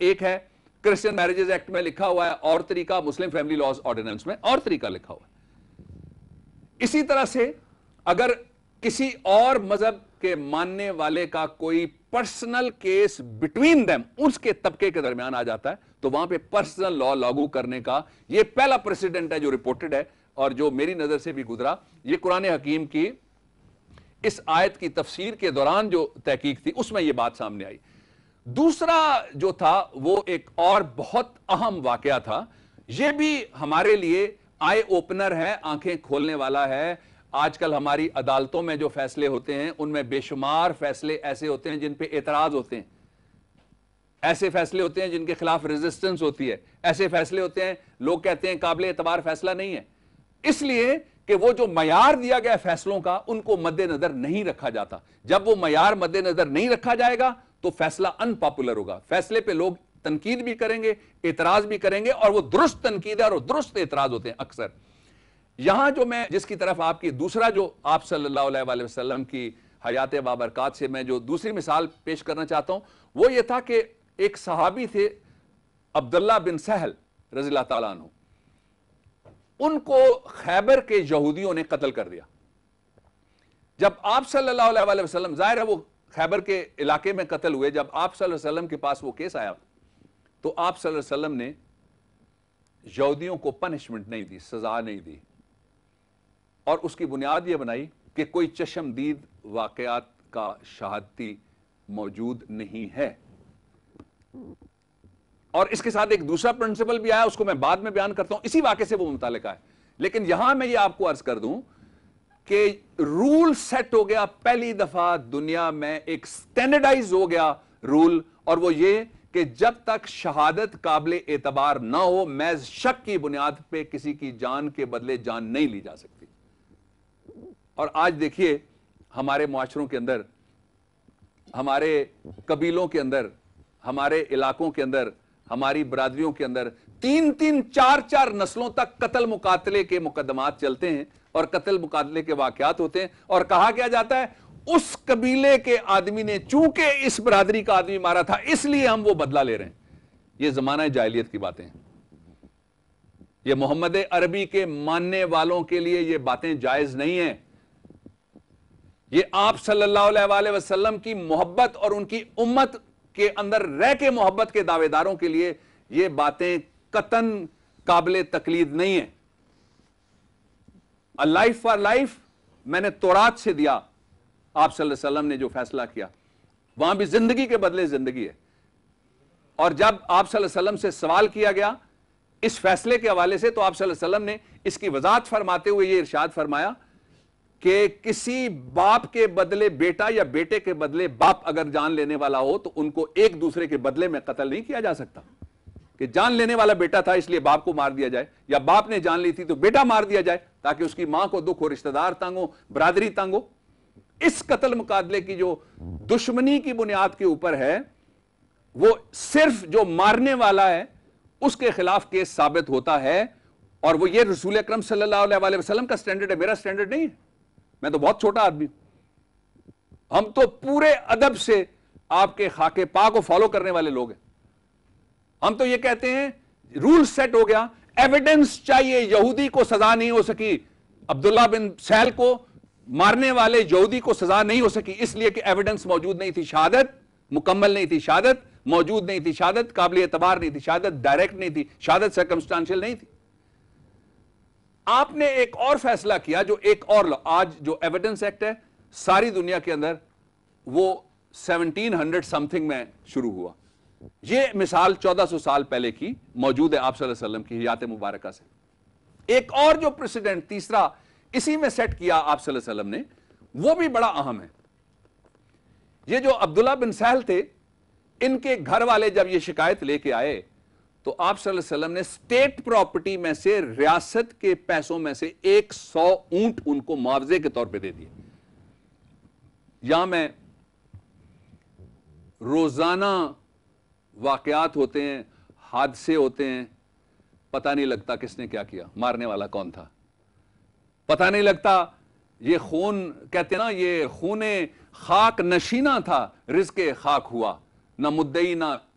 ایک ہے Christian marriages act میں لکھا ہوا ہے اور طریقہ، مسلم فیملی لاز آرڈیننس میں اور طریقہ لکھا ہوا ہے. اسی طرح سے اگر کسی اور مذہب کے ماننے والے کا کوئی پرسنل کیس بٹوین دیم، اس کے طبقے کے درمیان آ جاتا ہے تو وہاں پہ پرسنل لا لاگو کرنے کا یہ پہلا پریسیڈنٹ ہے جو ریپورٹڈ ہے اور جو میری نظر سے بھی گزرا. یہ قرآن حکیم کی اس آیت کی تفسیر کے دوران جو تحقیق تھی اس میں یہ بات سامنے آئی. دوسرا جو تھا وہ ایک اور بہت اہم واقعہ تھا. یہ بھی ہمارے لیے آئی اوپنر ہے، آنکھیں کھولنے والا ہے. آج کل ہماری عدالتوں میں جو فیصلے ہوتے ہیں ان میں بے شمار فیصلے ایسے ہوتے ہیں جن پہ اعتراض ہوتے ہیں، ایسے فیصلے ہوتے ہیں جن کے خلاف ریزسٹنس ہوتی ہے، ایسے فیصلے ہوتے ہیں لوگ کہتے ہیں قابل اعتبار فیصلہ نہیں ہے، اس لیے کہ وہ جو معیار دیا گیا فیصلوں کا ان کو مد نظر نہیں رکھا جاتا. جب وہ معیار مد نظر نہیں رکھا جائے گا تو فیصلہ ان پاپولر ہوگا. فیصلے پہ لوگ تنقید بھی کریں گے، اعتراض بھی کریں گے، اور وہ درست تنقید ہے اور درست اعتراض ہوتے ہیں اکثر. یہاں جو میں جس کی طرف آپ کی دوسرا جو آپ صلی اللہ علیہ وآلہ وسلم کی حیات بابرکات سے میں جو دوسری مثال پیش کرنا چاہتا ہوں وہ یہ تھا کہ ایک صحابی تھے عبداللہ بن سہل رضی اللہ تعالیٰ عنہ. ان کو خیبر کے یہودیوں نے قتل کر دیا. جب آپ صلی اللہ علیہ وآلہ وسلم، ظاہر ہے وہ خیبر کے علاقے میں قتل ہوئے، جب آپ صلی اللہ علیہ وسلم کے پاس وہ کیس آیا تو آپ صلی اللہ علیہ وسلم نے یہودیوں کو پنشمنٹ نہیں دی، سزا نہیں دی، اور اس کی بنیاد یہ بنائی کہ کوئی چشمدید واقعات کا شہادتی موجود نہیں ہے. اور اس کے ساتھ ایک دوسرا پرنسپل بھی آیا، اس کو میں بعد میں بیان کرتا ہوں، اسی واقعے سے وہ متعلقہ ہے. لیکن یہاں میں یہ آپ کو عرض کر دوں کہ رول سیٹ ہو گیا پہلی دفعہ دنیا میں، ایک سٹینڈرڈائز ہو گیا رول، اور وہ یہ کہ جب تک شہادت قابل اعتبار نہ ہو محض شک کی بنیاد پہ کسی کی جان کے بدلے جان نہیں لی جا سکتی. اور آج دیکھیے ہمارے معاشروں کے اندر، ہمارے قبیلوں کے اندر، ہمارے علاقوں کے اندر، ہماری برادریوں کے اندر 3-3 4-4 نسلوں تک قتل مقاتلے کے مقدمات چلتے ہیں اور قتل مقاتلے کے واقعات ہوتے ہیں، اور کہا کیا جاتا ہے اس قبیلے کے آدمی نے چونکہ اس برادری کا آدمی مارا تھا اس لیے ہم وہ بدلہ لے رہے ہیں. یہ زمانہ جاہلیت کی باتیں ہیں. یہ محمد عربی کے ماننے والوں کے لیے یہ باتیں جائز نہیں ہیں. یہ آپ صلی اللہ علیہ وآلہ وسلم کی محبت اور ان کی امت کے اندر رہ کے محبت کے دعوے داروں کے لیے یہ باتیں قطعاً قابل تقلید نہیں ہیں. A life for life میں نے تورات سے دیا، آپ صلی اللہ علیہ وسلم نے جو فیصلہ کیا وہاں بھی زندگی کے بدلے زندگی ہے. اور جب آپ صلی اللہ علیہ وسلم سے سوال کیا گیا اس فیصلے کے حوالے سے تو آپ صلی اللہ علیہ وسلم نے اس کی وضاحت فرماتے ہوئے یہ ارشاد فرمایا کہ کسی باپ کے بدلے بیٹا یا بیٹے کے بدلے باپ اگر جان لینے والا ہو تو ان کو ایک دوسرے کے بدلے میں قتل نہیں کیا جا سکتا کہ جان لینے والا بیٹا تھا اس لیے باپ کو مار دیا جائے، یا باپ نے جان لی تھی تو بیٹا مار دیا جائے تاکہ اس کی ماں کو دکھ ہو، رشتہ دار تنگ ہو، برادری تنگ ہو. اس قتل مقابلے کی جو دشمنی کی بنیاد کے اوپر ہے وہ صرف جو مارنے والا ہے اس کے خلاف کیس ثابت ہوتا ہے. اور وہ یہ رسول اکرم صلی اللہ علیہ وآلہ وسلم کا سٹینڈرڈ ہے، میرا سٹینڈرڈ نہیں ہے. میں تو بہت چھوٹا آدمی ہوں. ہم تو پورے ادب سے آپ کے خاکے پاک کو فالو کرنے والے لوگ ہیں. ہم تو یہ کہتے ہیں رول سیٹ ہو گیا، ایویڈنس چاہیے. یہودی کو سزا نہیں ہو سکی، عبداللہ بن سہل کو مارنے والے یہودی کو سزا نہیں ہو سکی اس لیے کہ ایویڈنس موجود نہیں تھی، شہادت مکمل نہیں تھی، شہادت موجود نہیں تھی، شہادت قابل اعتبار نہیں تھی، شہادت ڈائریکٹ نہیں تھی، شہادت سرکمسٹانشل نہیں تھی. آپ نے ایک اور فیصلہ کیا جو ایک اور آج جو ایویڈنس ایکٹ ہے ساری دنیا کے اندر وہ 1700 سم تھنگ میں شروع ہوا. یہ مثال 1400 سال پہلے کی موجود ہے آپ صلی اللہ علیہ وسلم کی حیات مبارکہ سے. ایک اور جو پریسیڈنٹ تیسرا اسی میں سیٹ کیا آپ صلی اللہ علیہ وسلم نے وہ بھی بڑا اہم ہے. یہ جو عبداللہ بن سہل تھے ان کے گھر والے جب یہ شکایت لے کے آئے تو آپ صلی اللہ علیہ وسلم نے اسٹیٹ پراپرٹی میں سے ریاست کے پیسوں میں سے 100 اونٹ ان کو معاوضے کے طور پہ دے دیے. یہاں میں روزانہ واقعات ہوتے ہیں، حادثے ہوتے ہیں، پتہ نہیں لگتا کس نے کیا کیا، مارنے والا کون تھا، پتہ نہیں لگتا. یہ خون کہتے ہیں نا، یہ خون خاک نشینہ تھا، رزق خاک ہوا، نہ مدعی نہ